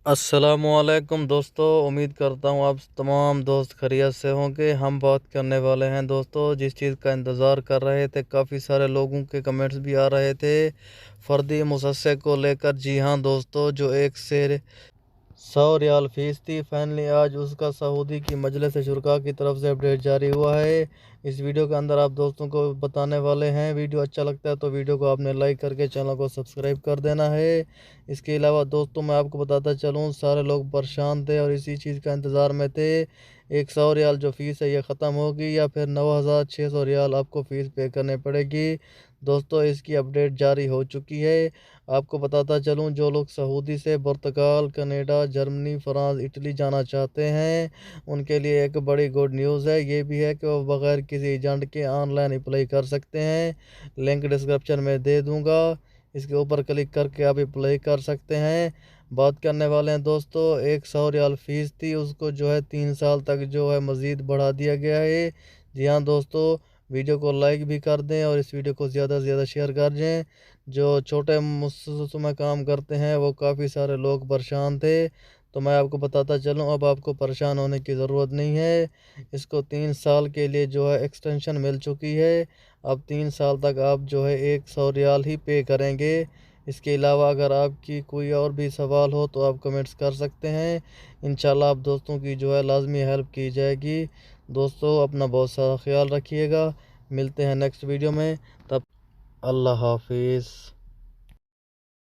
अस्सलामुअलैकुम दोस्तों, उम्मीद करता हूँ आप तमाम दोस्त खैरियत से होंगे। हम बात करने वाले हैं दोस्तों जिस चीज़ का इंतज़ार कर रहे थे, काफ़ी सारे लोगों के कमेंट्स भी आ रहे थे फ़र्दी मुसस्से को लेकर। जी हाँ दोस्तों, जो 100 रियाल फ़ीस थी, फाइनली आज उसका सऊदी की मजलिस शुरा की तरफ से अपडेट जारी हुआ है। इस वीडियो के अंदर आप दोस्तों को बताने वाले हैं। वीडियो अच्छा लगता है तो वीडियो को आपने लाइक करके चैनल को सब्सक्राइब कर देना है। इसके अलावा दोस्तों मैं आपको बताता चलूँ, सारे लोग परेशान थे और इसी चीज़ का इंतज़ार में थे। 100 रियाल जो फ़ीस है ये ख़त्म होगी या फिर 9600 रियाल आपको फ़ीस पे करनी पड़ेगी। दोस्तों इसकी अपडेट जारी हो चुकी है। आपको बताता चलूँ, जो लोग सऊदी से पुर्तगाल, कनाडा, जर्मनी, फ्रांस, इटली जाना चाहते हैं उनके लिए एक बड़ी गुड न्यूज़ है। ये भी है कि वो बगैर किसी एजेंट के ऑनलाइन अप्लाई कर सकते हैं। लिंक डिस्क्रिप्शन में दे दूँगा, इसके ऊपर क्लिक करके आप अप्लाई कर सकते हैं। बात करने वाले हैं दोस्तों, 100 रियाल फ़ीस थी, उसको जो है 3 साल तक जो है मज़ीद बढ़ा दिया गया है। जी हाँ दोस्तों, वीडियो को लाइक भी कर दें और इस वीडियो को ज़्यादा से ज़्यादा शेयर कर दें। जो छोटे मुस्ससों में काम करते हैं वो काफ़ी सारे लोग परेशान थे, तो मैं आपको बताता चलूँ अब आपको परेशान होने की ज़रूरत नहीं है। इसको 3 साल के लिए जो है एक्सटेंशन मिल चुकी है। अब 3 साल तक आप जो है 100 रियाल ही पे करेंगे। इसके अलावा अगर आपकी कोई और भी सवाल हो तो आप कमेंट्स कर सकते हैं। इंशाल्लाह आप दोस्तों की जो है लाजमी हेल्प की जाएगी। दोस्तों अपना बहुत सारा ख्याल रखिएगा। मिलते हैं नेक्स्ट वीडियो में, तब अल्लाह हाफिज़।